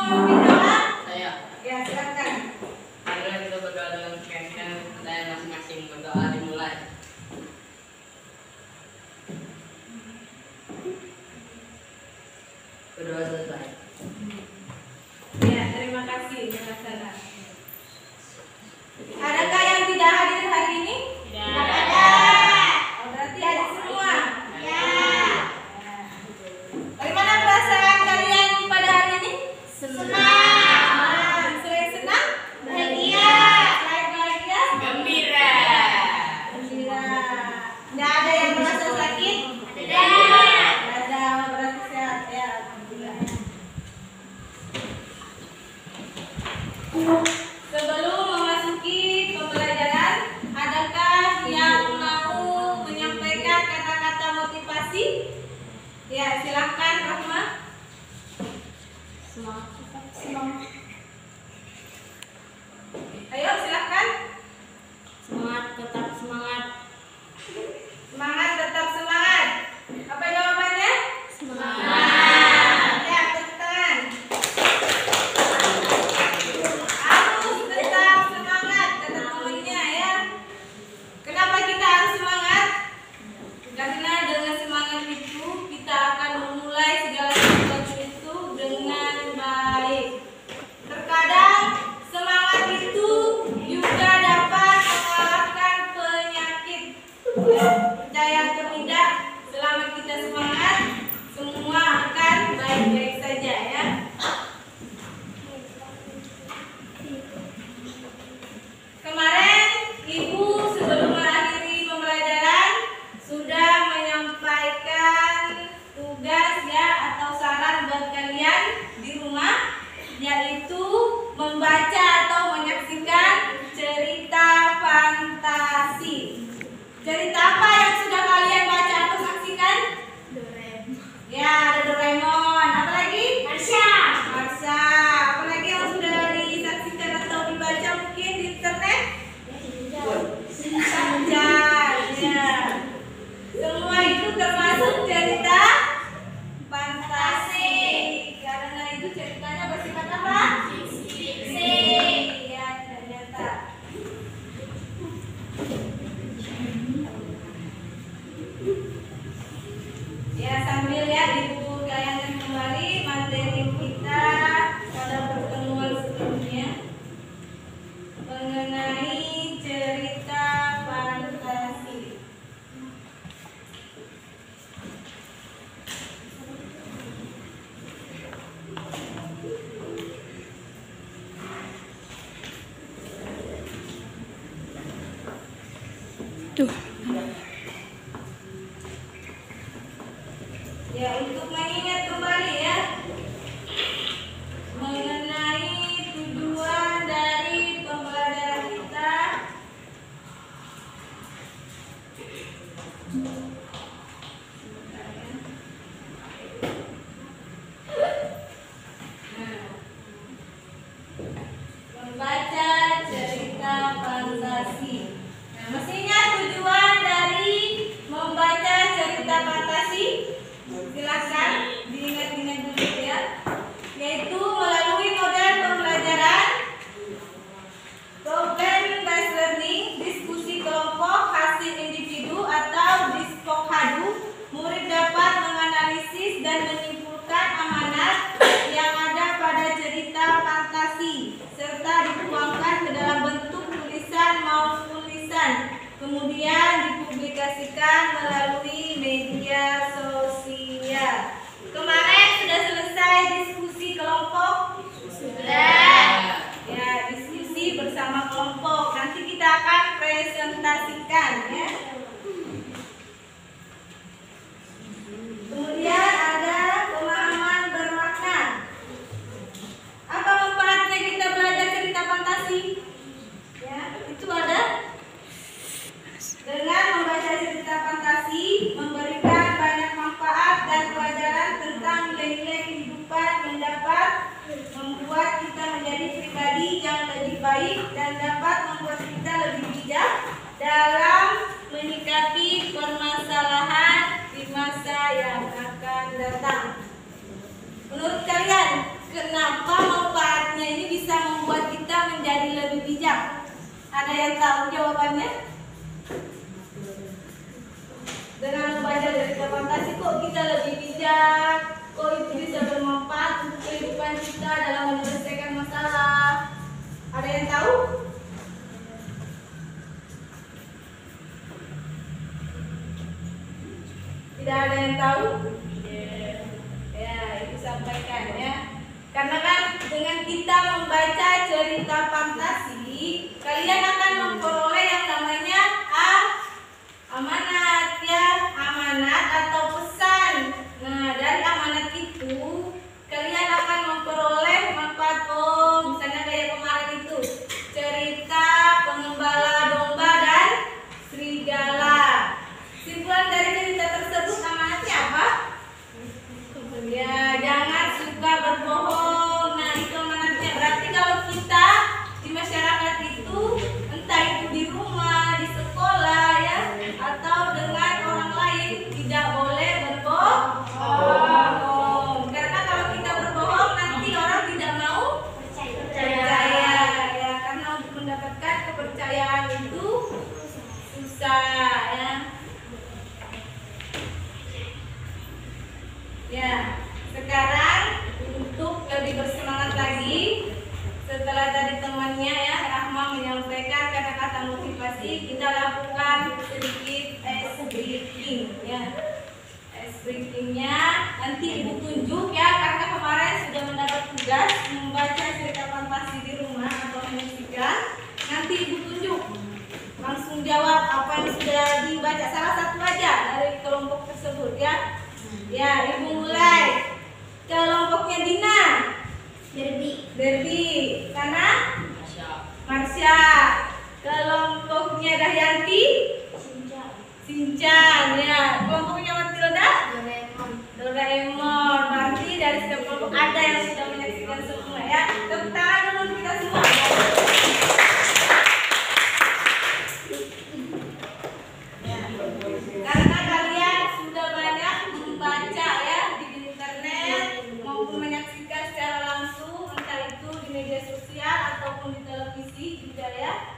memimpin doa? Saya. Ya, silakan. Marilah kita berdoa dengan keyakinan dan masing-masing. Berdoa dimulai. Berdoa selesai. Ya, terima kasih Mas. Adakah yang tidak hadir hari ini? Tidak ada. Oh, berarti hadir semua. Ya. Bagaimana perasaan kalian pada hari ini? Senang. Selain senang? Bahagia. Selain bahagia? Gembira. Gembira. Tidak ada yang merasa sakit? Tidak. Tidak ada, berarti sehat ya. Alhamdulillah. Sebelum memasuki pembelajaran, adakah yang mau menyampaikan kata-kata motivasi? Ya, silakan Rahma. Semangat. Ayo, silakan. Semangat, tetap semangat. Semangat, tetap semangat. Apa jawabannya? Semangat. Ya, tepuk tangan. Harus tetap semangat, kata temannya ya. Kenapa kita harus semangat? Karena dengan semangat itu kita akan memulai segala sesuatu itu dengan baik. Terkadang semangat itu juga dapat mengalahkan penyakit. Percaya atau tidak, selama kita semangat, semua akan baik-baik saja ya. Kemarin Ibu sebelum mengakhiri pembelajaran sudah menyampaikan tugas ya atau saran buat kalian di rumah, yaitu membaca atau menyaksikan cerita fantasi. Cerita apa yang sudah kalian baca atau saksikan? Ya, ada Doraemon. Apa lagi? Marsha. Apa lagi yang sudah disaksikan atau dibaca mungkin di internet? Sancak. Ya. Semua itu termasuk cerita fantasi. Karena itu ceritanya bersifat apa? Fiksi. Ya, ternyata. Ya, sambil ya Ibu kalian kembali materi kita pada pertemuan sebelumnya mengenai cerita fantasi. Ya, untuk mengingat kembali ya mengenai tujuan dari pembelajaran kita. Membaca cerita fantasi. Nah, mestinya tujuan dari membaca cerita fantasi, silakan diingat-ingat dulu ya, yaitu melalui model pembelajaran problem based learning, diskusi kelompok, hasil individu atau dispokadu. Murid dapat menganalisis dan menyimpulkan amanat yang ada pada cerita fantasi serta dituangkan ke dalam bentuk tulisan maupun lisan, kemudian dipublikasikan melalui media sosial. Kemarin sudah selesai diskusi kelompok? Sudah. Ya, diskusi bersama kelompok. Nanti kita akan presentasikan ya. Kemudian ada pemahaman bermakna. Apa manfaatnya kita belajar cerita fantasi? Ya, itu ada. Dengan membaca cerita fantasi memberikan banyak manfaat dan pelajaran tentang nilai-nilai kehidupan yang dapat membuat kita menjadi pribadi yang lebih baik dan dapat membuat kita lebih bijak dalam menyikapi permasalahan di masa yang akan datang. Menurut kalian, kenapa yang tahu jawabannya? Dengan membaca cerita fantasi kok kita lebih bijak, kok itu bisa bermanfaat untuk kehidupan kita dalam menyelesaikan masalah. Ada yang tahu? Tidak ada yang tahu? Ya, itu sampaikan ya. Karena kan dengan kita membaca cerita fantasi, kalian akan memperoleh yang namanya amanat ya, amanat atau pesan. Nah, dari amanat itu kalian akan memperoleh manfaat. Misalnya kayak kemarin itu cerita pengembala domba dan serigala. Simpulan dari cerita tersebut amanatnya apa? Ya, jangan suka berbohong. Nah, itu amanatnya. Berarti kalau kita di masyarakat itu, entah itu di rumah, di sekolah ya, atau dengan orang lain, tidak boleh berbohong. Karena kalau kita berbohong nanti orang tidak mau percaya ya, karena untuk mendapatkan kepercayaan itu susah ya. Ya, sekarang untuk lebih bersemangat lagi, setelah tadi temannya ya Rahma menyampaikan kata-kata motivasi, kita lakukan sedikit ice breaking ya. Ice breakingnya nanti ibu tunjuk ya, karena kemarin sudah mendapat tugas membaca cerita fantasi di rumah atau menyaksikan. Nanti ibu tunjuk, langsung jawab apa yang sudah dibaca, salah satu aja dari kelompok tersebut ya. Ya, ibu mulai. Kelompoknya Dina. Derby. Sana? Marsha. Kelompoknya Dahyanti? Sinchan. Ya. Kelompoknya Matilda? Doraemon. Berarti dari setiap kelompok ada yang sudah menyaksikan semua ya. Tepuk tangan dulu untuk kita semua. Ya. Karena kalian sudah banyak membaca ya di internet maupun menyaksikan secara langsung, entah itu di media sosial ataupun di televisi juga ya.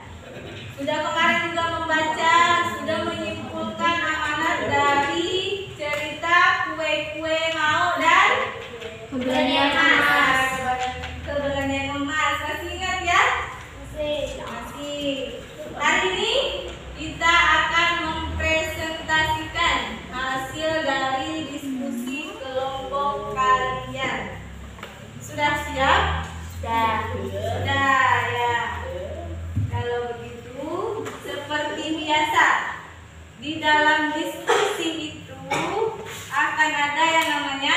Sudah kemarin juga membaca, sudah menyimpulkan amanat dari cerita kue-kue mau dan keberanian emas. Keberanian emas, masih ingat ya? Masih. Hari ini kita akan mempresentasikan hasil dari diskusi kelompok kalian. Sudah siap? Sudah ya. Kalau begitu, seperti biasa, di dalam diskusi itu akan ada yang namanya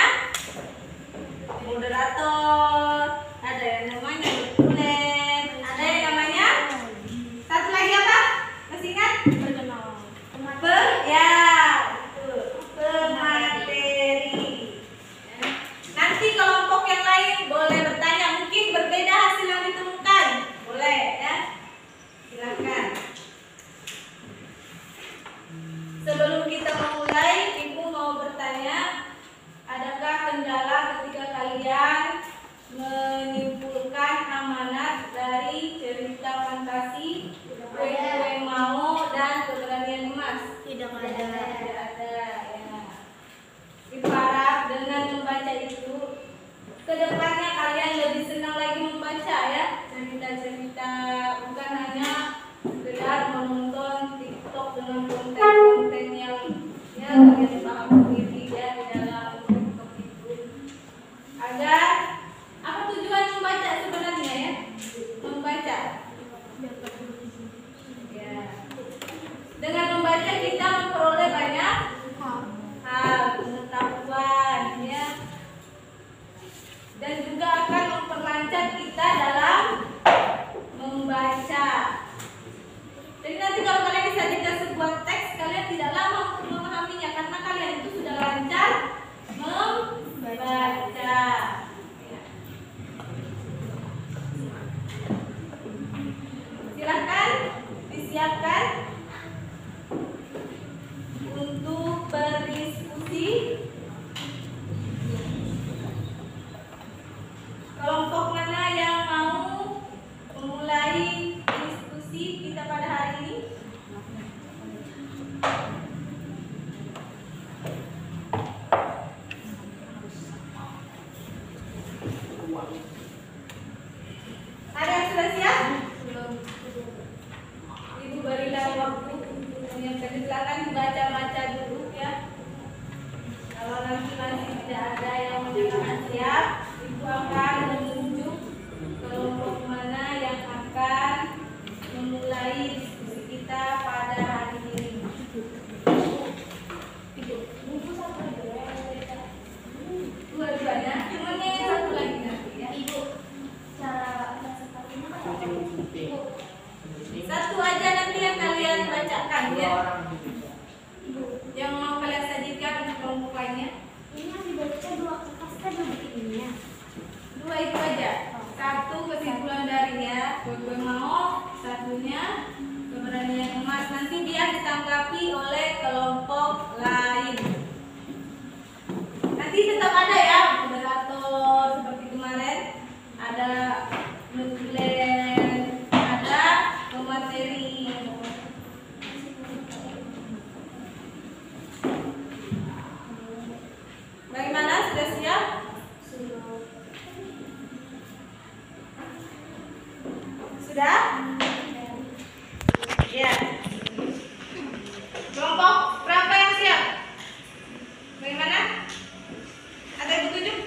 moderator, ada yang namanya tulen, ada yang namanya satu lagi apa? Masih ingat? Pemateri. Nanti kelompok yang lain boleh bertanya, mungkin berbeda hasil yang ditemukan, boleh ya, silakan. Sebelum kita memulai, ibu mau bertanya, adakah kendala ketika kalian menyimpulkan amanat dari cerita fantasi kue-kue mau dan keberanian emas? Tidak Tidak ada ya. Ibu harap dengan membaca itu kedepannya kalian lebih senang lagi membaca ya, cerita-cerita, bukan hanya sekedar menonton TikTok dengan konten-konten yang ya kalian paham sendiri ya di dalam TikTok itu. Agar apa tujuan membaca sebenarnya ya? Membaca ya. Dengan membaca kita memperoleh banyak hal, pengetahuan ya, dan juga akan memperlancar kita dalam membaca. Jadi nanti kalau kalian disajikan sebuah teks, kalian tidak lama untuk memahaminya karena kalian itu sudah lancar membaca. Ya. Silakan disiapkan untuk berdiskusi. Kelompok mana yang mau memulai diskusi? diskusi kita pada hari ini? Ada yang sudah siap? Ibu berilah waktu menyiapkan, silakan dibaca-baca dulu ya. Kalau nanti masih tidak ada yang menyatakan siap, Ibu akan menunjuk kelompok mana yang akan memulai diskusi kita pada hari ini. Dua-duanya, cuma yang satu lagi nanti ya. Ibu, cara sepertinya Satu aja nanti yang kalian bacakan ya. Yang mau kalian sajikan untuk kelompok lainnya. ini yang dibaca 2 kertas kan begininya. Dua itu aja. Satu kesimpulan darinya, gue mau. Satunya keberanian emas. Nanti dia ditanggapi oleh kelompok lain. Nanti tetap ada ya moderator seperti kemarin. Ada nuklir, ada pemateri. Bagaimana? Sudah siap? Sudah? Ya. Kelompok berapa yang siap? Bagaimana? Ada yang ditunjuk?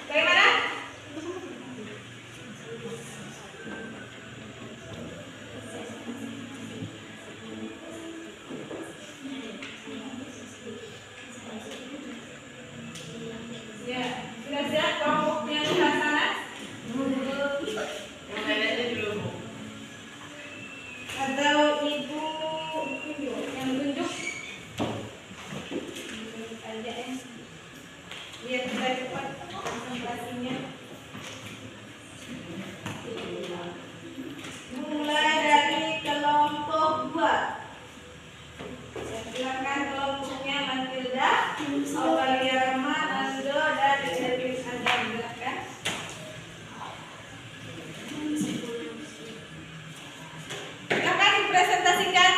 Bagaimana? Ya, sudah siap kelompok yang di sana? Yang lainnya dulu. Atau ibu yang tunjuk? Aja ya. Biar kita cepat konsentrasinya. Mulai dari kelompok 2. Silakan kelompoknya Matilda, Aurelia Rama, Ando, dan Erwin Adam. Silakan. Silakan dipresentasikan.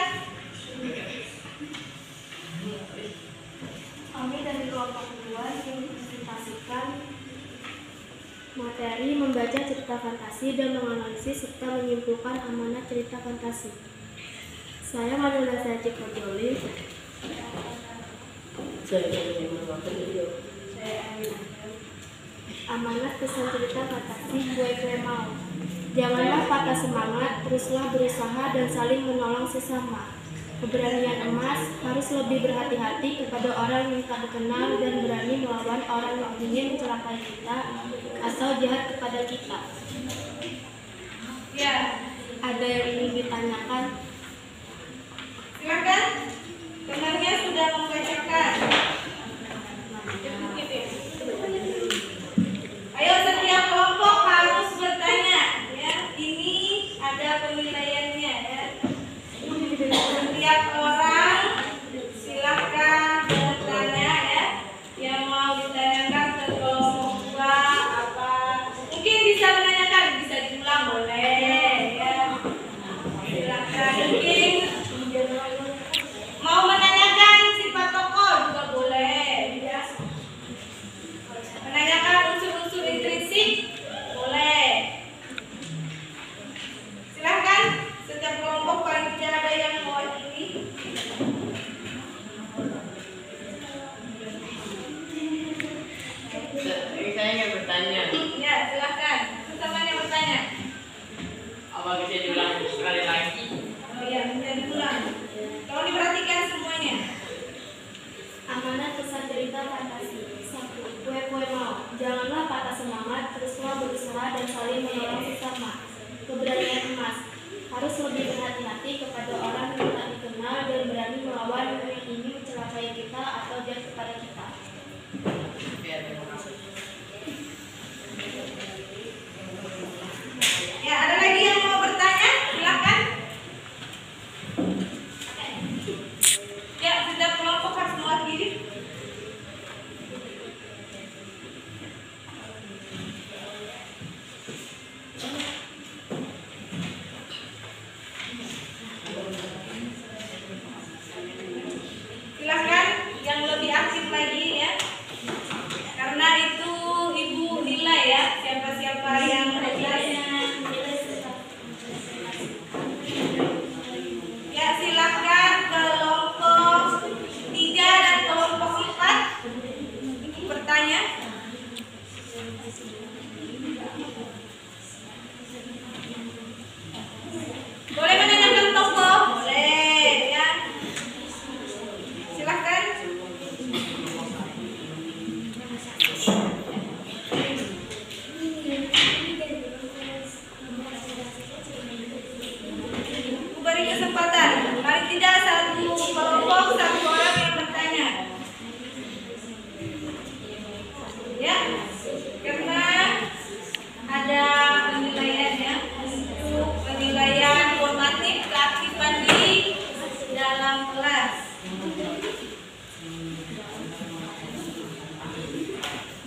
Kami dari kelompok 2 yang mempresentasikan materi membaca cerita fantasi dan menganalisis serta menyimpulkan amanat cerita fantasi. Saya Manuela Sajik Kojoli. Amanat pesan cerita fantasi kue mau. Janganlah patah semangat, teruslah berusaha dan saling menolong sesama. Keberanian emas, harus lebih berhati-hati kepada orang yang tak dikenal dan berani melawan orang yang ingin mencelakai kita atau jahat kepada kita. Ya, Ada yang ingin ditanyakan? silakan. Dengarnya sudah membacakan. Ayo setiap kelompok harus bertanya. Ya, ini ada penilaiannya ya. Setiap orang silakan bertanya ya. Yang mau ditanyakan ke kelompok 2 apa? Mungkin bisa menanyakan, bisa diulang boleh ya. Silakan. Mungkin mau menanyakan sifat tokoh juga boleh ya. Menanyakan unsur-unsur intrinsik boleh. Silakan setiap kelompok paling tidak ada yang mewakili.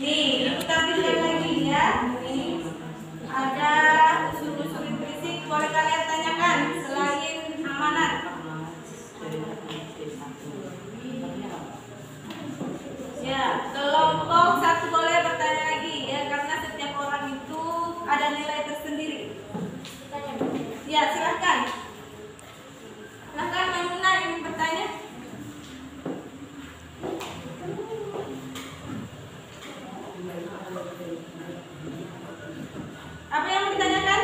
Nih, aku tampilkan lagi ya. Nih, ada unsur-unsur intrinsik boleh kalian tanyakan selain amanat. Ya, kelompok satu boleh bertanya lagi ya, karena setiap orang itu ada nilai tersendiri. Ya, silahkan. Silahkan Maimunah ingin bertanya. Apa yang ditanyakan?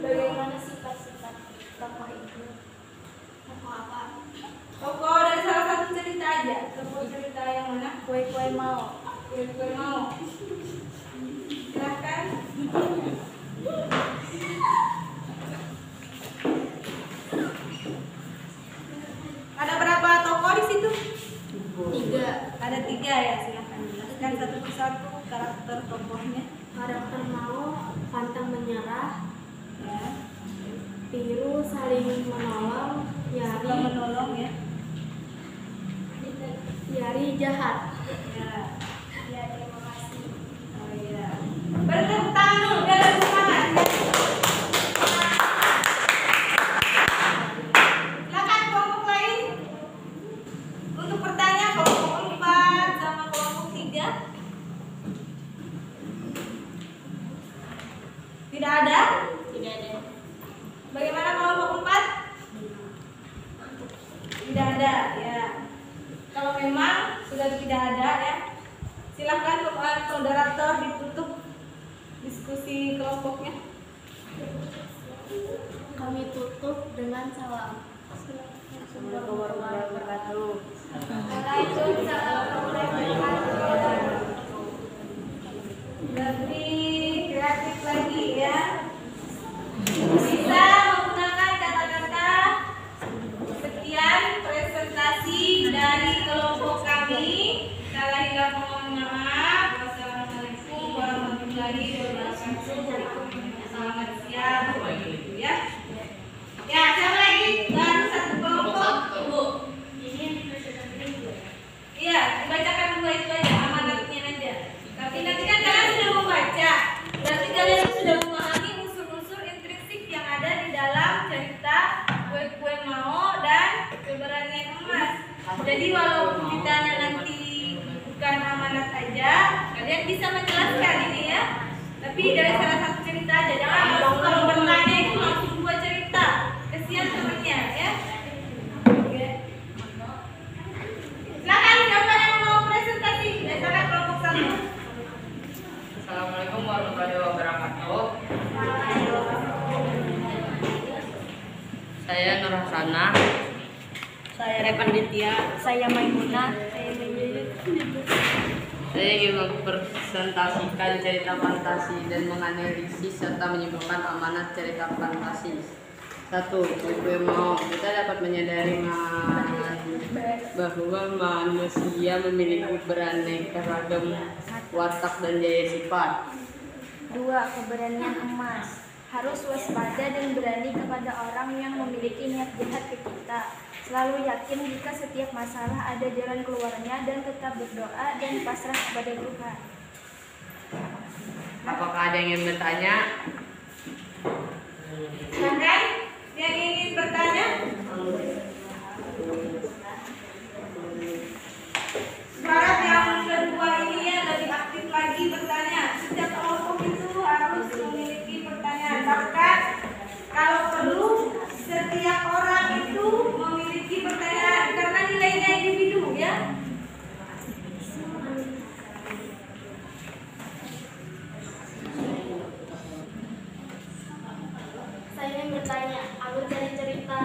Bagaimana sifat-sifat tokoh itu? Tokoh apa? Tokoh dari salah satu cerita aja. Tokoh cerita yang mana? Kue-kue mau. Kue-kue mau. Silahkan. Ada berapa tokoh di situ? 3. Ada 3 ya. Silahkan jelaskan satu persatu karakter tokohnya. Karakter mau pantang menyerah, Ya. Piru saling menolong, Suka menolong ya. Yari jahat. Ya. Ya, terima kasih. Oh iya. Bertepuk tangan dulu biar lebih semangat ya. Silakan kelompok lain untuk bertanya, kelompok 4 sama kelompok 3. Tidak ada? Tidak ada. Bagaimana kelompok 4? Tidak ada ya. Kalau memang sudah tidak ada ya, silahkan moderator ditutup diskusi kelompoknya. Kami tutup dengan salam. Assalamualaikum warahmatullahi wabarakatuh. Waalaikumsalam warahmatullahi wabarakatuh. Lebih kreatif lagi ya. Bisa menggunakan kata-kata sekian presentasi dari kelompok kami. Salah hilaf mohon maaf. Wassalamualaikum warahmatullahi wabarakatuh. Selamat siang begitu ya. Ya, siapa lagi? Baru satu kelompok. Bu. Iya, dibacakan dua itu aja, amanatnya aja. Tapi nanti kan kalian sudah membaca. Berarti kalian sudah memahami unsur-unsur intrinsik yang ada di dalam cerita Kue-Kue Mau dan Keberanian Emas. Jadi walaupun ditanya nanti bukan amanat aja, kalian bisa menjelaskan ini ya. Tapi dari salah satu cerita aja. Jangan langsung kalau bertanya itu langsung 2 cerita. Kesian temennya ya. Oke. Silakan siapa yang mau presentasi? Silakan kelompok 1. Assalamualaikum warahmatullahi wabarakatuh. Saya Nur Hasana. Saya Repan Ditya. Saya Maimunah. Saya ingin mempresentasikan cerita fantasi dan menganalisis serta menyimpulkan amanat cerita fantasi. 1. Kue-Kue Mau. Kita dapat menyadari bahwa manusia memiliki beraneka ragam watak dan daya sifat. 2. Keberanian emas. Harus waspada dan berani kepada orang yang memiliki niat jahat ke kita. Selalu yakin jika setiap masalah ada jalan keluarnya dan tetap berdoa dan pasrah kepada Tuhan. Apakah ada yang ingin bertanya? Silakan yang ingin bertanya. Harap yang kedua ini ya lebih aktif lagi bertanya. Setiap kelompok itu harus memiliki pertanyaan. Bahkan kalau perlu setiap orang itu memiliki pertanyaan karena nilainya individu ya. Saya ingin bertanya, alur dari cerita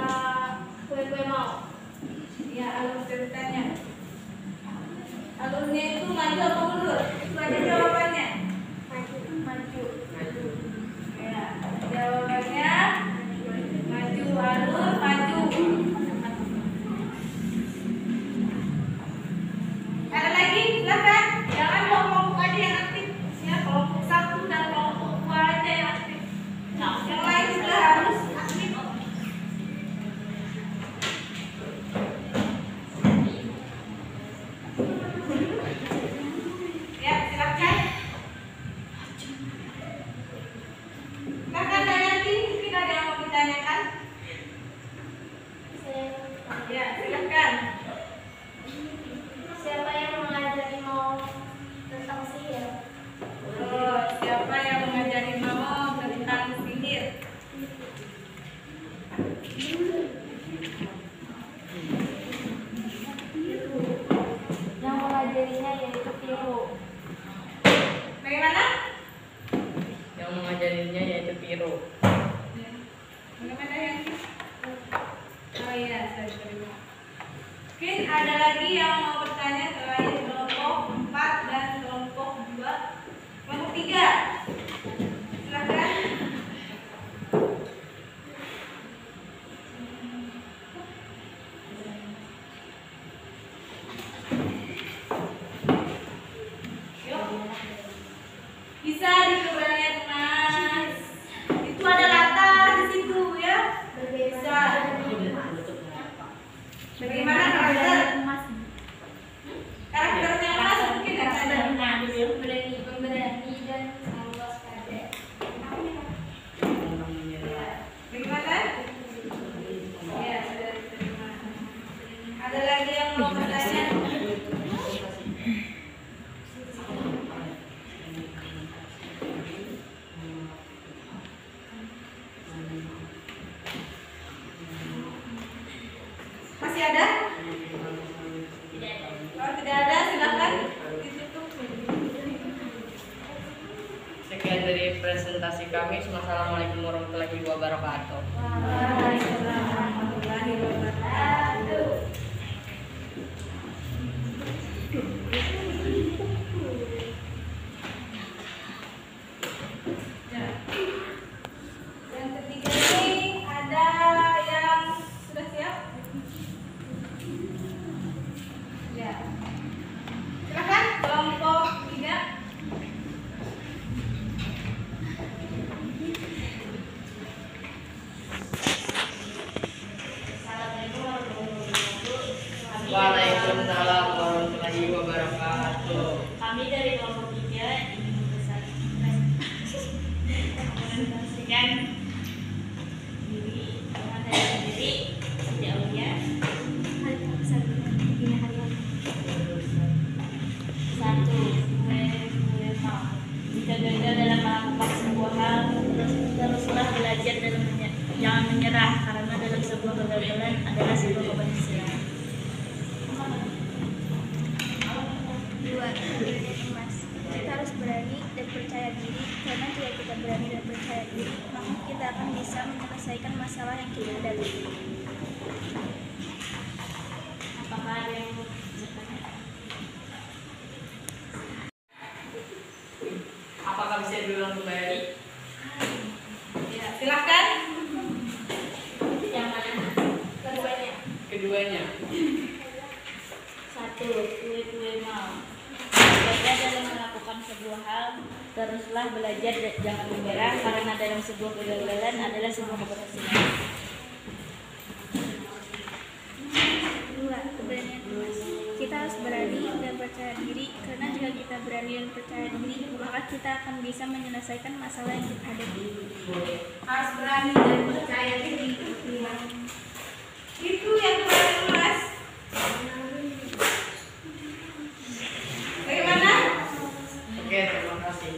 Kue-Kue Mau. Ya, alur ceritanya. Alurnya itu maju apa mundur? Itu aja jawabannya. Maju. Ya, jawabannya maju, alur maju. Ada lagi? Silakan. Jangan kelompok aja yang aktif. Ya, kelompok 1 dan kelompok 2 aja yang aktif. Yang lain sudah harus aktif. Ya, silakan. lagi yang mau bertanya selain kelompok 4 dan kelompok 2? Kelompok 3. Silakan. Yuk. Bisa di keberanian emas. Itu ada latar di situ ya. Bisa. Bagaimana karakter? Karakternya emas mungkin ada. Pemberani dan selalu waspada. Bagaimana? Ya, sudah diterima. Ada lagi yang mau bertanya? Masih ada? Kalau tidak ada, silakan ditutup. Sekian dari presentasi kami. Wassalamualaikum warahmatullahi wabarakatuh. Waalaikumsalam warahmatullahi wabarakatuh. Ya. Yang ketiga ini ada yang sudah siap? Ya. Silakan kelompok 3. Waalaikumsalam warahmatullahi wabarakatuh. Kami dari kelompok 3 ingin mempresentasikan diri mengenai diri sejak usia 1. Jika gagal dalam melakukan sebuah hal, teruslah belajar dan jangan menyerah, karena dalam sebuah kegagalan adalah sebuah keberhasilan. 2. Keberanian emas. Kita harus berani dan percaya diri, karena jika kita berani dan percaya diri, maka kita akan bisa menyelesaikan masalah yang kita hadapi. Apakah ada yang mau bertanya? Apakah bisa diulang kembali? Ya, silakan. Yang mana? Keduanya. 1. Kue mau. Jika dalam melakukan sebuah hal, teruslah belajar dan jangan menyerah, karena dalam sebuah kegagalan adalah sebuah keberhasilan. 2. Keberanian emas. Kita harus berani dan percaya diri, karena jika kita berani dan percaya diri, maka kita akan bisa menyelesaikan masalah yang kita hadapi. Harus berani dan percaya diri. Itu yang keberanian emas. Bagaimana? Oke, terima kasih.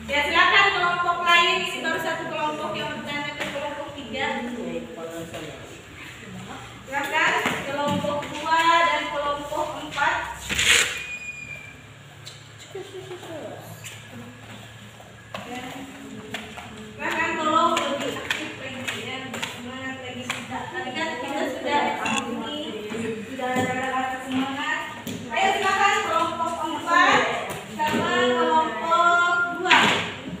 Ya, silakan kelompok lain. Ini baru satu kelompok yang bertanya ke kelompok 3. Silakan kelompok 2 dan kelompok 4. Ya. Silakan tolong lebih aktif lagi ya, semangat lagi kita. Tadi kan kita sudah ini sudah ada kata semangat. Ayo silakan kelompok 4 sama kelompok 2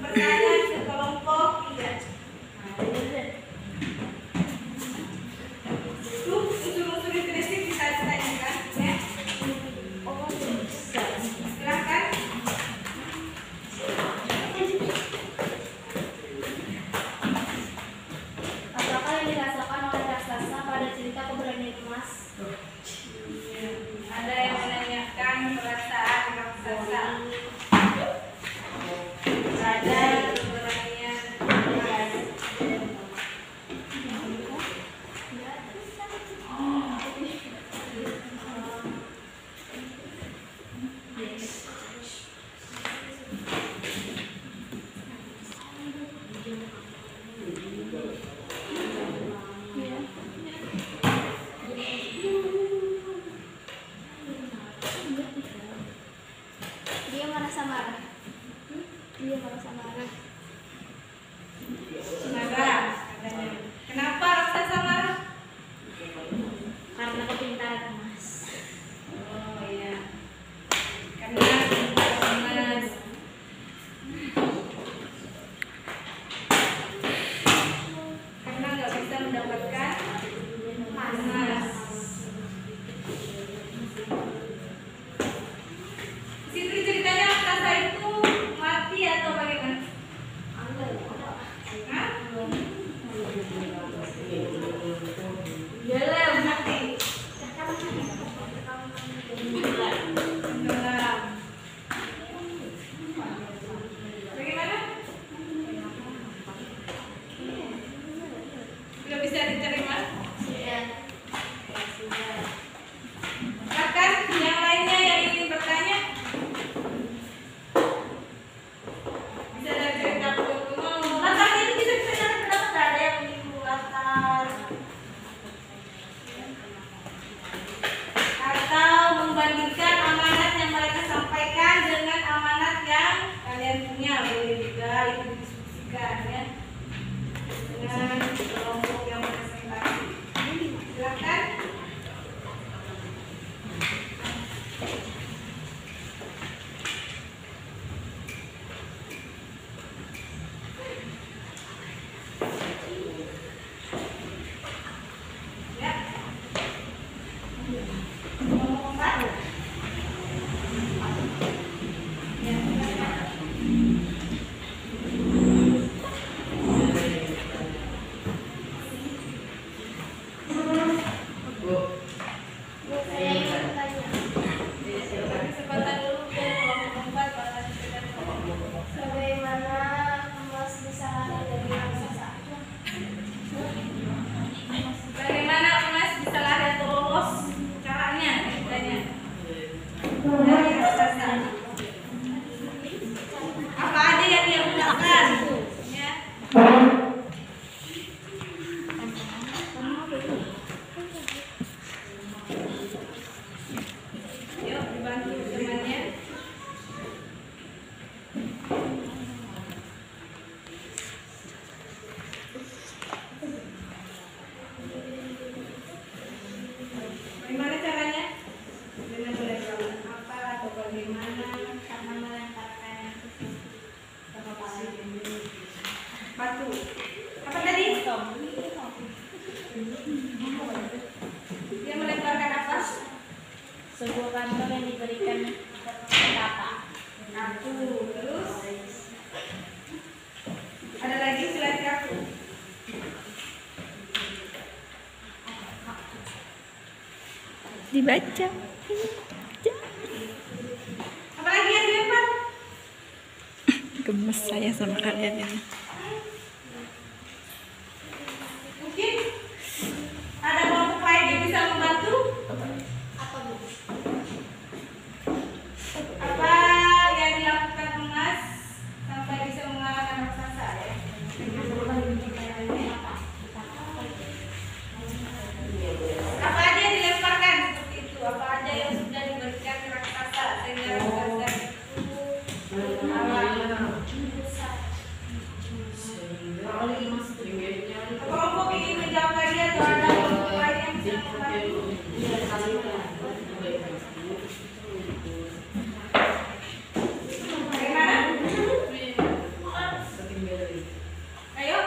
bertanya ke kelompok 3. Tuh unsur-unsur impresif bisa ditanyakan ya. Silakan. Apakah yang dirasakan oleh raksasa pada cerita keberanian emas? Ada yang menanyakan perasaan raksasa pada keberanian emas. Dia merasa marah. Dia merasa marah. Marah katanya. Kenapa raksasa marah? Karena kepintaran emas. berikan ya dengan kelompok yang presentasi. Silakan. Ya. Kelompok 4. Ya, silakan. Kesempatan dulu ke kelompok 4 pada sekedar Bagaimana emas bisa lari dari raksasa? bagaimana emas bisa lari atau lolos caranya ditanya dari raksasa. Apa aja yang dia gunakan? Ya. Yuk dibantu temannya. Bagaimana caranya? Dengan meletakkan apa atau bagaimana karena melemparkan batu. Apa tadi? Dia melemparkan apa? Sebuah kantong yang diberikan kapak. Aku. Terus ada lagi selain aku. Dibaca. Apa lagi yang dilempar? Gemes saya sama kalian ini. Mungkin ada kelompok lain yang bisa membantu. Apa yang dilakukan emas sampai bisa mengalahkan raksasa ya? Apa aja yang dilemparkan seperti itu? Apa aja yang sudah diberikan ke raksasa sehingga raksasa itu kelompok ingin menjawab lagi atau ada kelompok lain yang bisa membantu? Bagaimana? Ayo,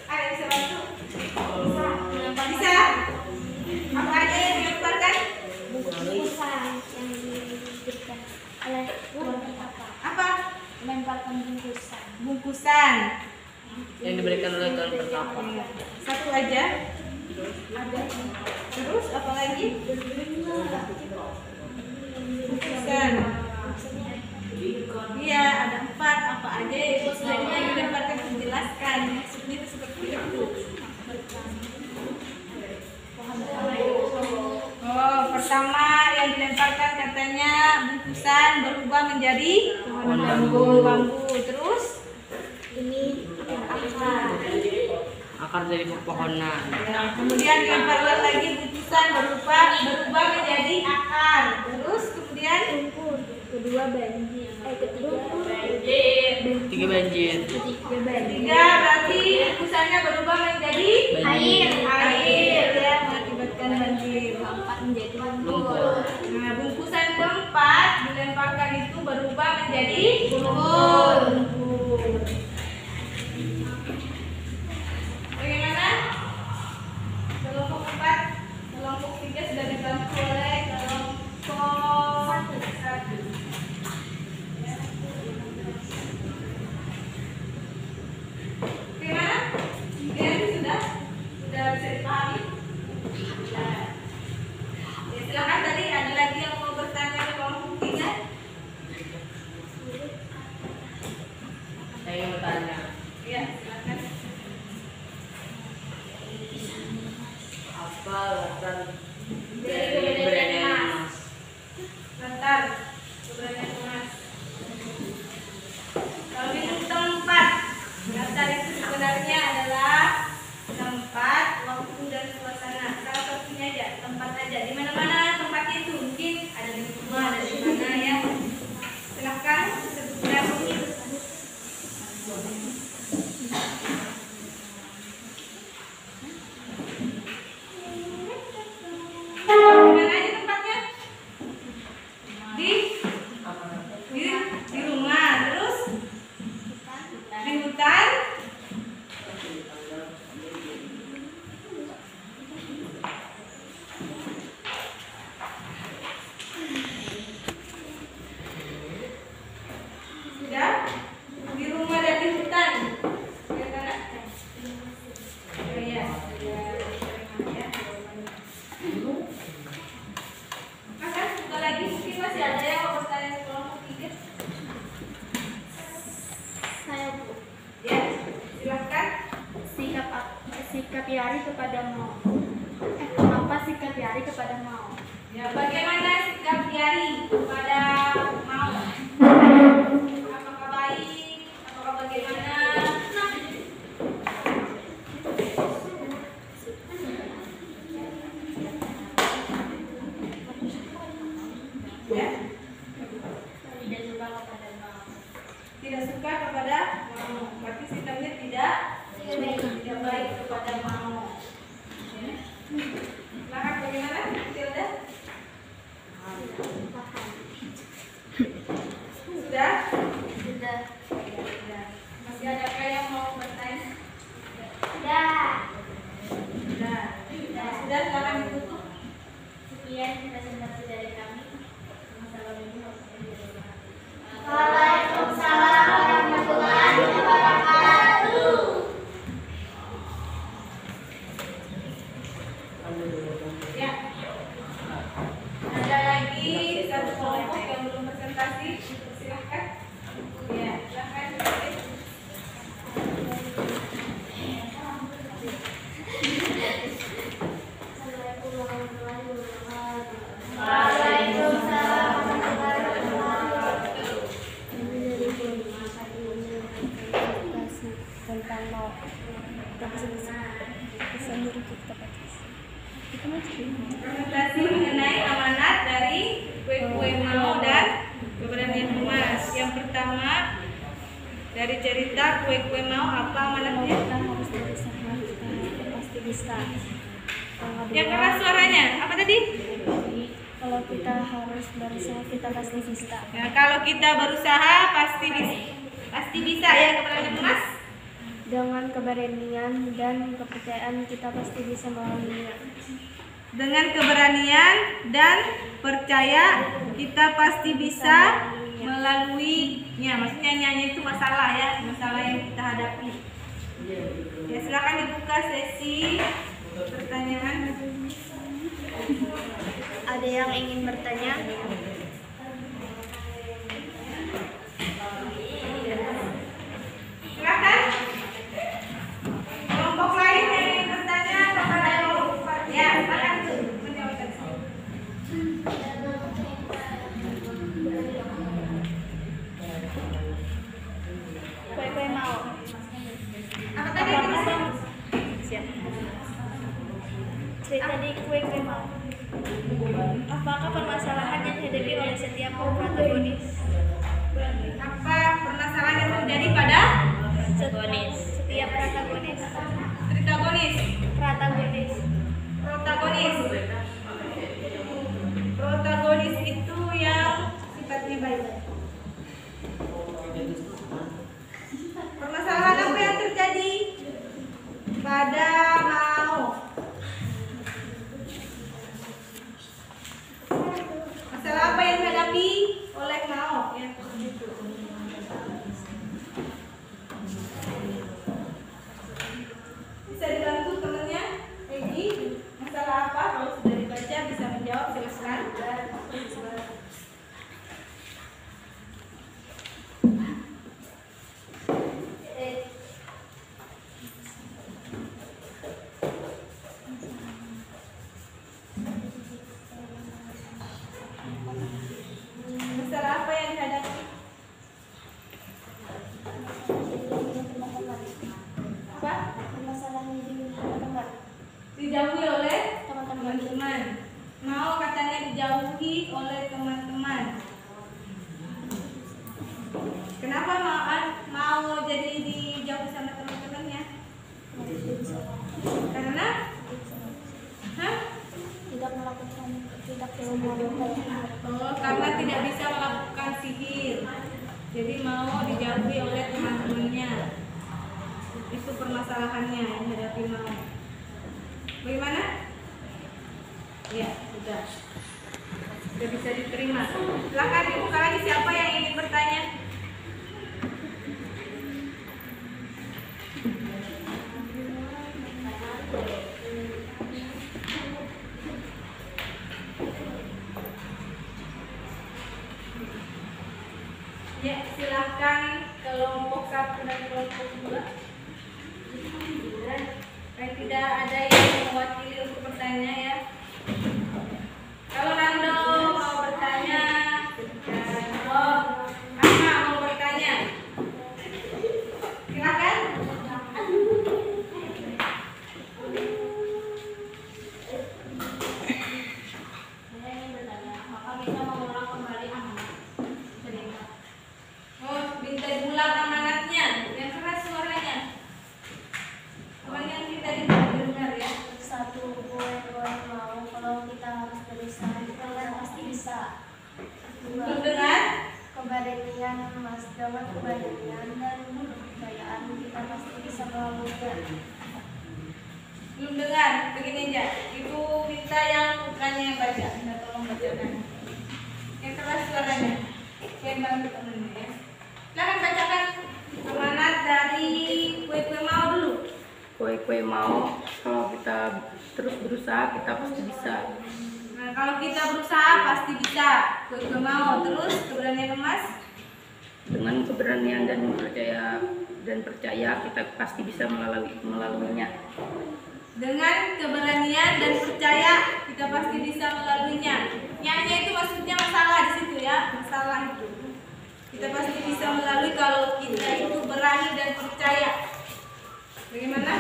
ada yang bisa bantu? Bisa? Apa aja yang dilemparkan? Bungkusan yang diberikan oleh kelompok apa? Apa? Melemparkan bungkusan. Bungkusan. Yang diberikan oleh Tuan Pertapa. Satu aja. Terus apa lagi? Bungkusan. Iya, ada 4. Apa aja yang sebenarnya dilemparkan dijelaskan. Maksudnya itu seperti itu. Oh, pertama yang dilemparkan katanya bungkusan berubah menjadi pohon bambu. Terus Ini akar. Akar dari pepohonan. nah, kemudian dilemparkan lagi bungkusan berubah menjadi akar. Terus kemudian Kedua banjir. Ketiga Tiga banjir. ketiga berarti bungkusannya berubah menjadi Banjir. air ya mengakibatkan banjir. keempat menjadi Lumpur. Nah, bungkusan keempat dilemparkan itu berubah menjadi lumpur. Bagaimana? Kelompok 4, kelompok 3 sudah dibantu oleh kelompok 1. Bagaimana? Sudah bisa dipahami? Nah. Ya, silakan tadi ada lagi yang mau bertanya ke kelompok 3? Saya mau tanya. Ya, silakan. Apa latar Dari dari keberadaan keberadaan emas. emas? Latar keberadaan emas. Kalau itu tempat, latar itu sebenarnya adalah tempat, waktu dan suasana. Salah satunya aja, tempat aja. Di mana-mana tempatnya itu mungkin ada di rumah, ada di mana ya. Silakan sebutkan. Yari kepada Mao? Apa sikap Yari kepada Mao? Ya, bagaimana sikap Yari kepada Mao? Apakah baik? Apakah bagaimana? Ya? Tidak suka kepada Mao. Tidak suka kepada Mao. Berarti sikapnya tidak baik kepada Mao. Ya. Silakan bagaimana? Tilda? Sudah? Sudah. Sudah. Masih adakah yang mau bertanya? Sudah. Sudah. Sudah, silakan ditutup. Sekian presentasi dari kami. Wassalamualaikum warahmatullahi wabarakatuh. Waalaikumsalam warahmatullahi wabarakatuh. Ya. Ada lagi satu kelompok yang belum presentasi. Silakan. Ya, silakan. Waalaikumsalam warahmatullahi wabarakatuh. Tentang Mao. Presentasi mengenai amanat dari kue-kue Mao dan keberanian emas. Yang pertama, dari cerita kue-kue Mao, apa amanatnya? Harus berusaha, kita pasti bisa. Yang keras suaranya, apa tadi? Kalau kita harus berusaha, kita pasti bisa. Ya, kalau kita berusaha pasti bisa. Pasti bisa ya, keberanian emas. Dengan keberanian dan kepercayaan kita pasti bisa melaluinya. Dengan keberanian dan percaya kita pasti bisa melaluinya. Maksudnya nyanyi itu masalah ya, masalah yang kita hadapi. Ya, silakan dibuka sesi pertanyaan. Ada yang ingin bertanya? Silakan. Kelompok lain yang ingin bertanya kepada kelompok. Ya, silakan menjawab. Kue-kue Mao. Apa tadi? Siap. Cerita di kue-kue Mao. Apakah permasalahan yang dihadapi oleh setiap protagonis? Apa permasalahan yang terjadi pada Setiap protagonis. Protagonis. Protagonis itu yang sifatnya baik. Permasalahan apa yang terjadi pada Mao? Masalah apa yang dihadapi oleh Mao? Ya, itu. Bisa dibantu temannya, Peggy. Masalah apa? Kalau sudah dibaca bisa menjawab, silakan. Masalah apa yang dihadapi? Apa? Permasalahan di teman-teman. Dijauhi oleh teman-teman. Mau katanya dijauhi oleh teman-teman. Kenapa mau jadi dijauhi sama teman-temannya? Karena Tidak melakukan karena tidak bisa melakukan sihir. Jadi mau dijauhi oleh teman-temannya. Itu permasalahannya yang dihadapi Mao. Bagaimana? Ya, sudah. Sudah bisa diterima. Silakan dibuka lagi, siapa yang ingin bertanya? Ya, silahkan kelompok 1 dan kelompok 2. Tidak ada yang mewakili untuk bertanya ya. Kalau Nando mau bertanya, kalau Mama mau bertanya, silakan. Saya ingin bertanya, apakah kita mengulang kembali amanat cerita? Oh, minta diulang amanatnya. Yang keras suaranya. Abang yang kita dengar ya. Satu, gue mau kalau kita harus berusaha kita kan pasti bisa. Dua, Mendengar? keberanian emas dengan keberanian dan kepercayaan kita pasti bisa melaluinya. Belum dengar? Begini aja. Ibu minta yang putranya yang baca. Minta tolong bacakan. Yang keras suaranya. Saya bantu temennya ya. Silakan bacakan amanat dari kue-kue mau dulu. Kue-kue mau, kalau kita terus berusaha kita pasti bisa. Nah, kalau kita berusaha pasti bisa. Kue-kue mau. Terus keberanian emas. Dengan keberanian dan percaya kita pasti bisa melaluinya. Dengan keberanian dan percaya kita pasti bisa melaluinya. Nyanya itu maksudnya masalah di situ ya, masalah itu. Kita pasti bisa melalui kalau kita itu berani dan percaya. Bagaimana?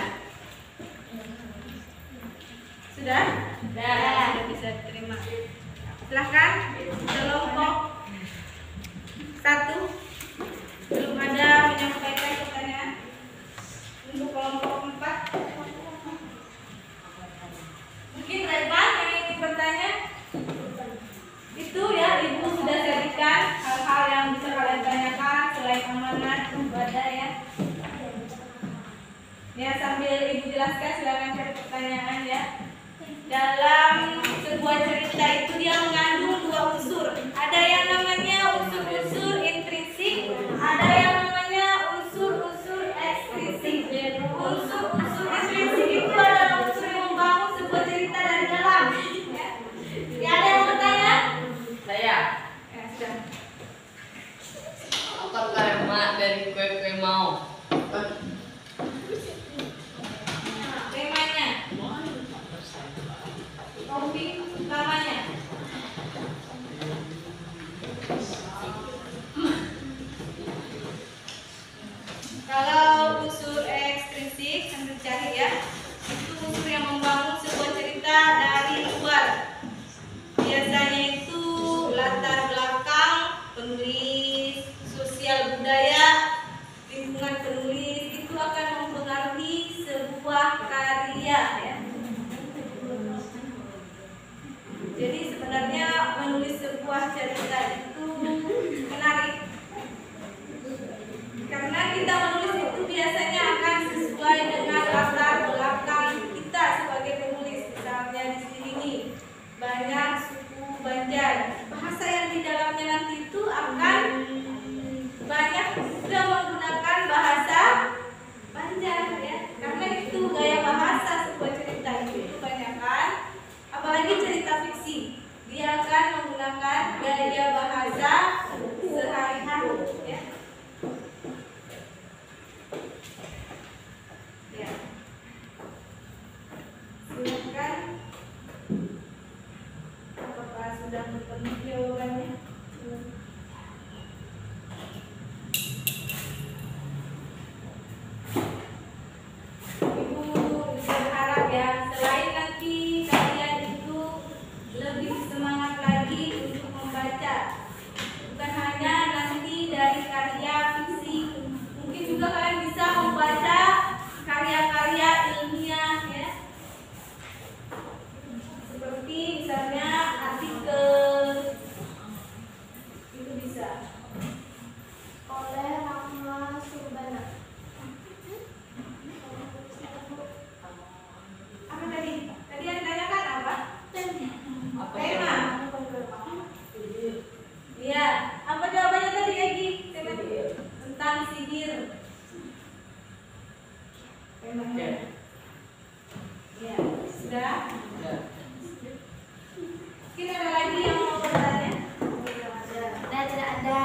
Sudah? Sudah bisa diterima. Silahkan kelompok 1 belum ada menyampaikan pertanyaan. Untuk kelompok 4 mungkin Raiban yang ingin bertanya. Itu ya, Ibu sudah jadikan hal-hal yang bisa kalian tanyakan selain amanat ibadah ya. Ya, sambil Ibu jelaskan silakan cari pertanyaan ya. Dalam sebuah cerita itu dia mengandung 2 unsur. Ada yang namanya unsur-unsur intrinsik, ada yang namanya unsur-unsur ekstrinsik. Unsur-unsur intrinsik itu adalah unsur yang membangun sebuah cerita dari dalam. Ya, ada yang bertanya? Saya, Ya, sudah. apa karma dari kue-kue mau? Temanya, topik utamanya. Kalau unsur ekstrinsik sambil cari ya, itu unsur yang membangun sebuah cerita dari luar. Biasanya itu latar belakang penulis, sosial budaya, lingkungan penulis itu akan mempengaruhi sebuah karya ya. Jadi sebenarnya menulis sebuah cerita itu menarik karena kita menulis itu biasanya akan sesuai dengan latar belakang kita sebagai penulis. Misalnya di sini banyak suku Banjar, bahasa yang di dalamnya nanti itu akan banyak sudah menggunakan bahasa Banjar ya, karena itu gaya bahasa sebuah cerita itu kebanyakan, apalagi cerita fiksi, dia akan menggunakan gaya bahasa sehari-hari ya. Ya. Silakan. Apakah sudah bertemu jawabannya? Ibu berharap ya, selain nanti kalian itu lebih semangat lagi untuk membaca, bukan hanya nanti dari karya fiksi, mungkin juga kalian bisa membaca karya-karya ilmiah ya, seperti misalnya artikel itu bisa. Oleh Rahma Surbana. Apa tadi? Tadi yang ditanyakan apa? Tema. Iya. Apa jawabannya tadi lagi? Tema tentang sihir. Temanya. Iya. Sudah. Mungkin ada lagi yang mau bertanya? Tidak ada.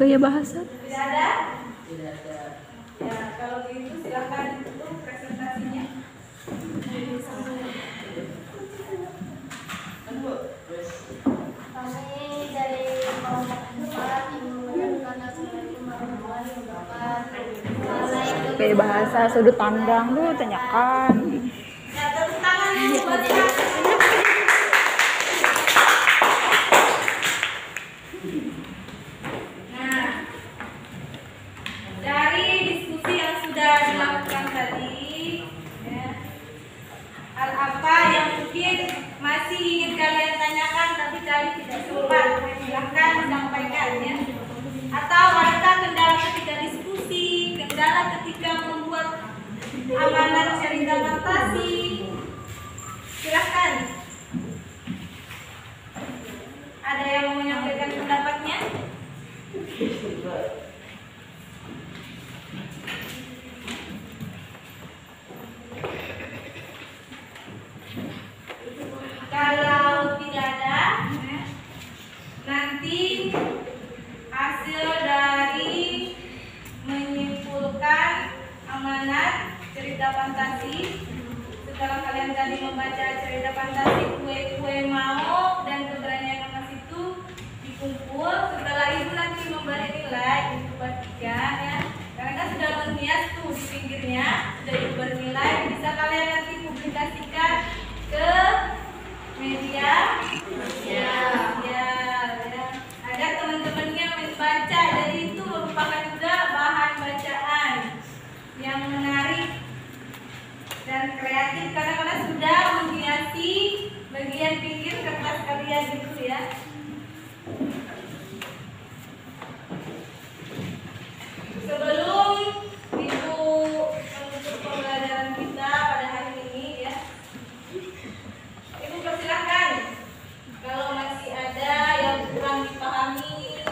Gaya bahasa? Tidak ada? Tidak ada. Ya, kalau gitu silakan ditutup presentasi Kayak bahasa sudut pandang tuh tanyakan. Ya, tepuk tangan yang buat Kak. Nah, dari diskusi yang sudah dilakukan tadi, ya, hal apa yang mungkin masih ingin kalian tanyakan tapi kalian tidak sempat, silahkan disampaikan ya. Atau adakah kendala ketika diskusi, kendala ketika membuat amanat cerita fantasi? Silahkan. Ada yang mau menyampaikan pendapatnya? Kalau tidak ada, nanti hasil dari menyimpulkan amanat cerita fantasi setelah kalian tadi membaca cerita fantasi kue-kue mau dan keberanian emas itu dikumpul. Setelah itu nanti memberi nilai untuk bagian ya, karena kan sudah menghias tuh di pinggirnya, sudah diberi nilai, bisa kalian nanti publikasikan ke media ya, agar teman-temannya membaca. Jadi itu merupakan juga bahan bacaan yang menarik dan kreatif karena kalian sudah menghiasi bagian pinggir kertas kalian gitu ya. Sebelum Ibu menutup pembelajaran kita pada hari ini ya, Ibu persilahkan kalau masih ada yang kurang dipahami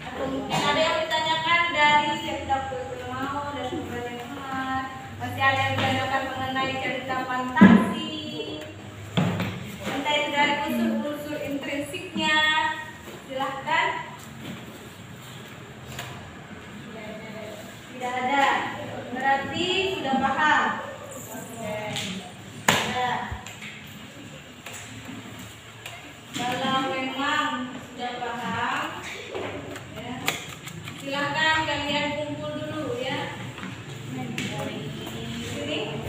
atau mungkin ada yang ditanyakan dari cerita kue mau dan keberanian emas, masih ada yang ditanyakan mengenai cerita fantasi, entah itu dari unsur-unsur intrinsiknya, silahkan. Tidak ada, berarti sudah paham. Ada. Kalau memang sudah paham, ya, silahkan kalian kumpul dulu ya. Sini.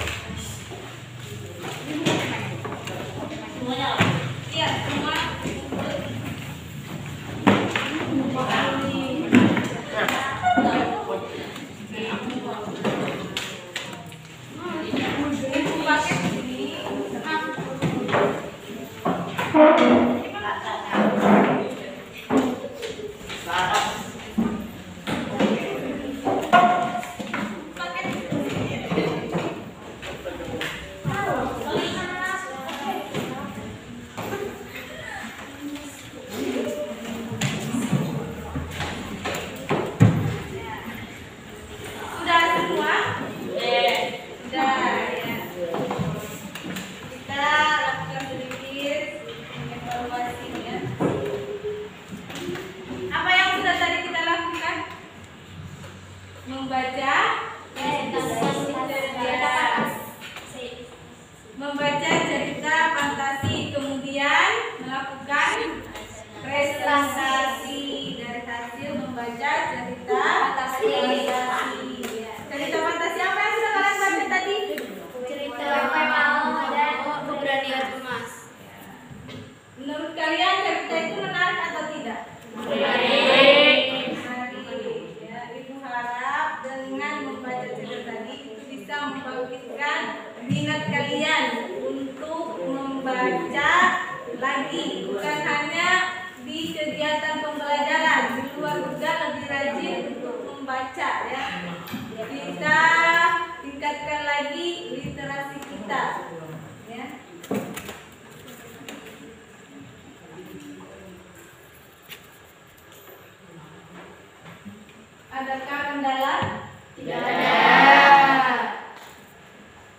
Semuanya? Iya, semua kumpul. Pakai sini. Sudah semua? Sudah ya. Kita lakukan sedikit evaluasi ya. Apa yang sudah tadi kita lakukan? Membaca cerita fantasi, kemudian melakukan presentasi dari hasil membaca cerita fantasi. Cerita fantasi apa yang sudah kalian baca tadi? Cerita kue mau dan keberanian emas. Menurut kalian cerita itu menarik atau tidak? Menarik. Ya, Ibu harap dengan membaca cerita tadi itu bisa membangkitkan minat kalian untuk membaca lagi, bukan hanya di kegiatan pembelajaran, di luar juga lebih rajin untuk membaca ya. Kita tingkatkan lagi literasi kita ya. Adakah kendala? Tidak ada.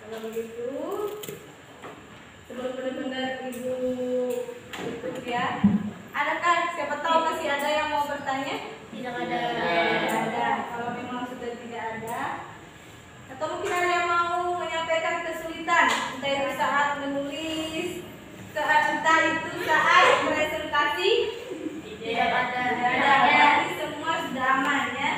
Kalau begitu, sebelum benar-benar Ibu tutup ya, adakah siapa tahu masih ada yang mau bertanya? Tidak ada. Tidak ada. Kalau memang sudah tidak ada, atau mungkin ada yang mau menyampaikan kesulitan, entah itu saat menulis, entah itu saat presentasi. Tidak ada. Tidak ada. Berarti semua sudah aman ya.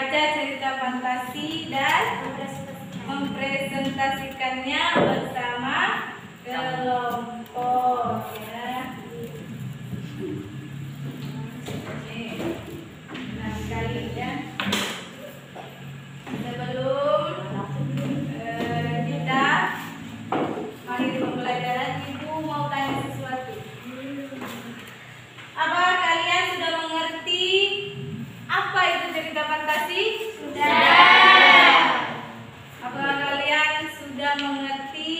membaca cerita fantasi dan mempresentasikannya bersama kelompok ya. Oke. Nah, sekali ya. Sebelum kita akhiri pembelajaran, Ibu mau tanya sesuatu. Apa kalian sudah mengerti apa itu cerita fantasi? Sudah. Apakah kalian sudah mengerti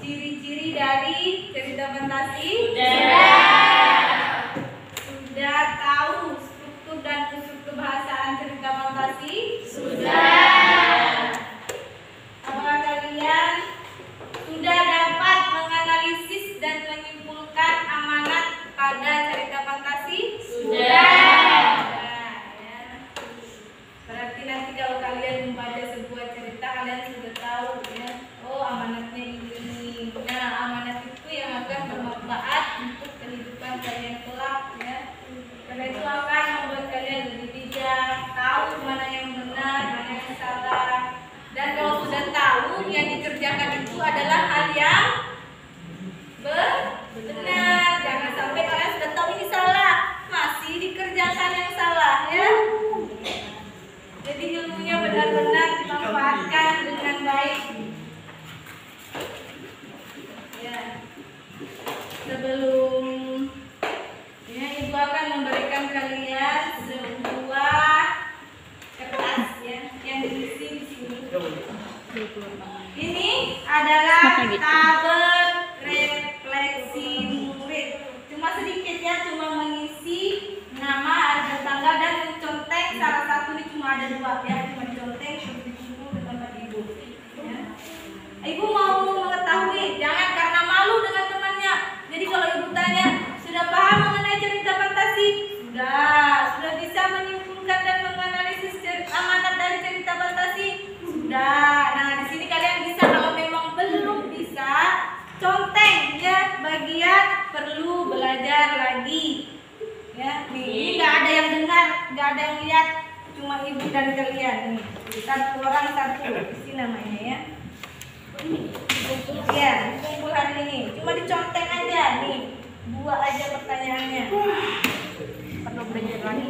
ciri-ciri dari cerita fantasi? Sudah. Sudah tahu struktur dan unsur kebahasaan cerita fantasi? Sudah. Apakah kalian sudah dapat menganalisis dan menyimpulkan amanat pada cerita fantasi? Sudah. Ya. Berarti nanti kalau kalian membaca sebuah cerita, kalian sudah tahu ya. Oh, amanatnya ini. Nah, amanat itu yang akan bermanfaat untuk kehidupan kalian kelak ya. Karena itu akan membuat kalian lebih bijak, tahu mana yang benar, mana yang salah. Dan kalau sudah tahu yang dikerjakan itu adalah hal yang benar. Jangan sampai kalian sudah tahu ini salah, masih dikerjakan yang salah ya. Jadi ilmunya benar-benar dimanfaatkan dengan baik. Ya. Sebelum ya, Ibu akan memberikan kalian sebuah kertas ya yang diisi di sini. Ini adalah tabel refleksi murid. Cuma sedikit ya, cuma mengisi nama, ada tanggal dan mencontek salah satu. Ini cuma ada 2 ya, cuma contek seperti itu ke tempat Ibu. Ya. Ibu mau mengetahui, jangan karena malu dengan temannya. Jadi kalau Ibu tanya, sudah paham mengenai cerita fantasi? Sudah bisa menyimpulkan dan menganalisis amanat dari cerita fantasi? Sudah. Nah, di sini kalian bisa, kalau memang belum bisa, contek ya bagian perlu belajar lagi. Ya, nih, ini nggak ada yang dengar, nggak ada yang lihat, cuma Ibu dan kalian nih. Satu orang satu, isi namanya ya. Ya, kumpul hari ini. Cuma dicontek aja nih. 2 aja pertanyaannya. Perlu belajar lagi.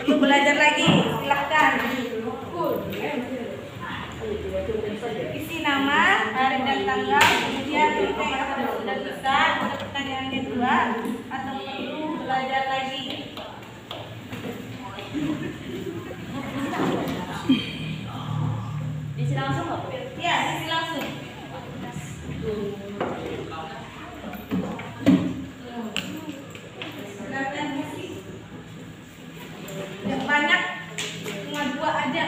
Perlu belajar lagi. Silahkan. Isi nama, hari dan tanggal, kemudian apakah sudah bisa, ada pertanyaannya 2 atau perlu belajar lagi. Isi langsung nggak? Ya, isi langsung. Silakan isi. Yang banyak cuma 2 aja.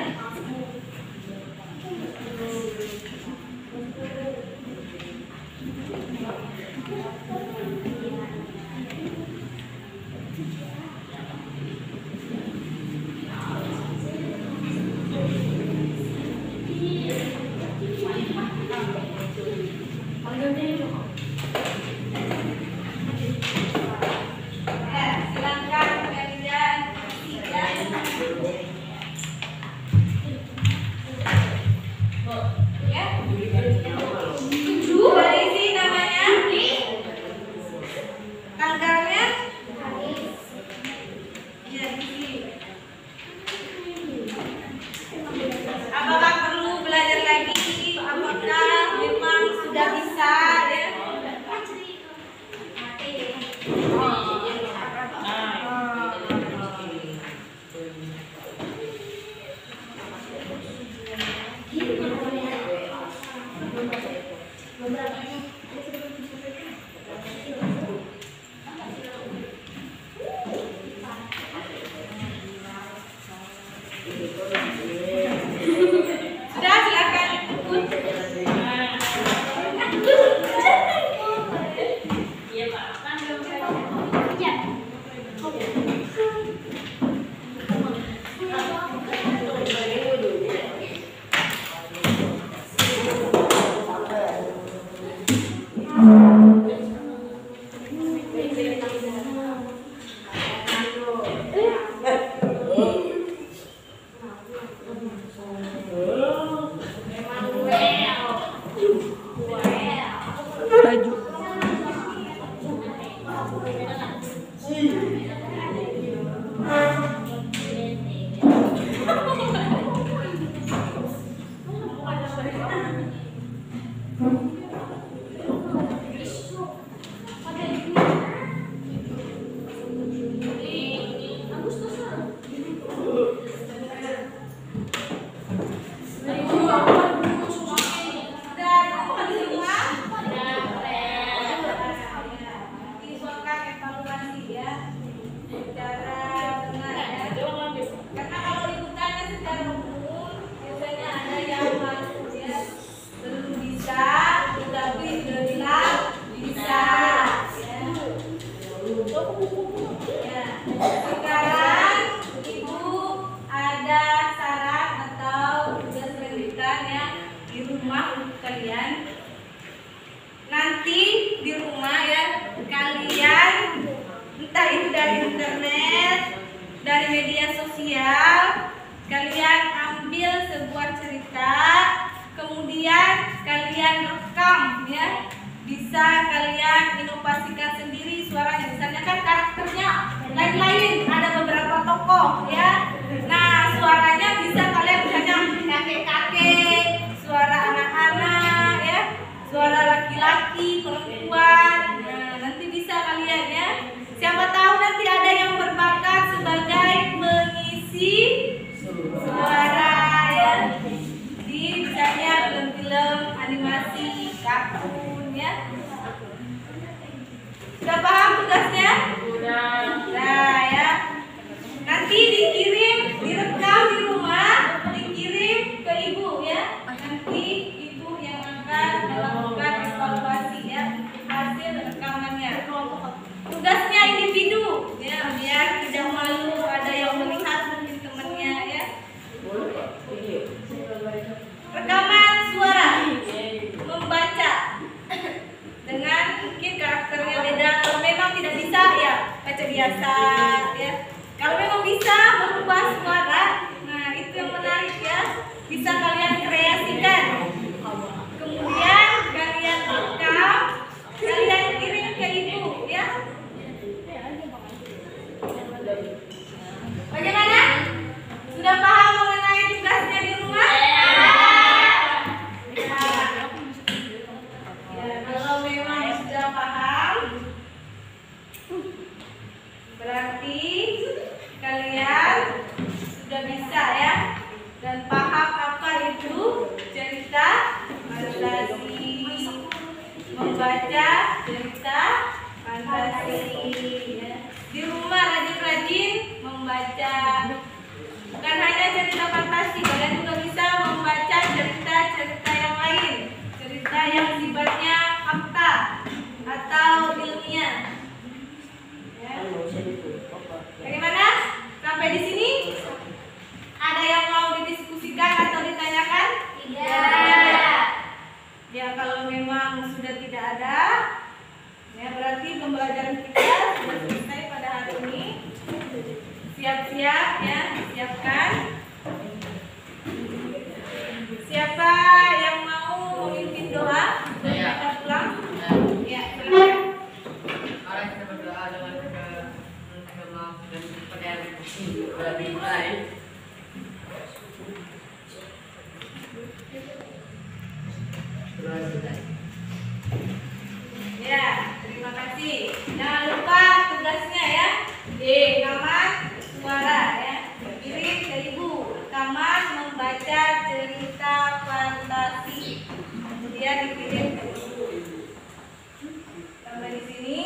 Nanti di rumah ya kalian, entah itu dari internet, dari media sosial, kalian ambil sebuah cerita, kemudian kalian rekam ya. Bisa kalian inovasikan sendiri suaranya. Misalnya kan karakternya lain-lain, ada beberapa tokoh ya. Nah suaranya bisa kalian misalnya kakek-kakek, suara anak-anak ya, suara laki-laki, perempuan. Nah, nanti bisa kalian ya. Siapa tahu nanti ada yang berbakat sebagai pengisi suara ya di misalnya film-film animasi, kartun ya. Sudah paham tugasnya? Sudah. Nah ya. Nanti dikirim, direkam di rumah, dikirim ke ibu ya. Nanti ibu yang akan melakukan evaluasi ya hasil rekamannya. Tugasnya individu ya, biar tidak malu ada yang melihat mungkin temannya ya. Rekaman suara, membaca dengan mungkin karakternya beda. Kalau memang tidak bisa ya baca biasa ya. Kalau memang bisa merubah suara, nah itu yang menarik ya. Bisa kalian kreasikan. Kemudian kalian rekam, kalian kirim ke ibu ya. Bagaimana? Sudah paham mengenai tugasnya di rumah? Ya, kalau memang sudah paham, berarti kalian sudah bisa ya dan paham apa itu cerita fantasi, membaca cerita fantasi ya. Di rumah rajin-rajin membaca, bukan hanya cerita fantasi, kalian juga bisa membaca cerita-cerita yang lain, cerita yang sifatnya fakta atau ilmiah ya. Bagaimana? Sampai di sini? Ada yang mau didiskusikan atau ditanyakan? Tidak. Ya kalau memang sudah tidak ada, ya berarti pembelajaran kita sudah selesai pada hari ini. Siap-siap ya, siapkan. Siapa yang mau memimpin doa? Kita pulang. Ya, silakan. Mari kita berdoa dengan maaf dan percaya sudah dimulai. Ya, terima kasih. Jangan lupa tugasnya ya, rekaman suara ya, kirim ke ibu, rekaman membaca cerita fantasi, kemudian dikirim ke ibu. Sampai di sini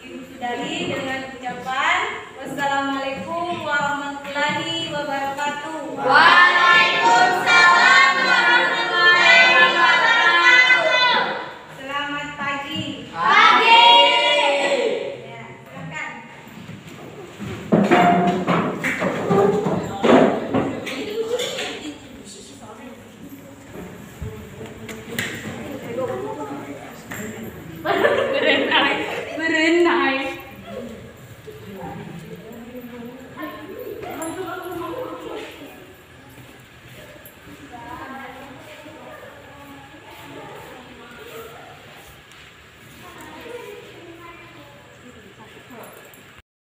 ibu sudahi dengan ucapan wassalamualaikum warahmatullahi wabarakatuh. Waalaikumsalam warahmatullahi wabarakatuh. Selamat pagi. Pagi. Ya, silakan. Berenai.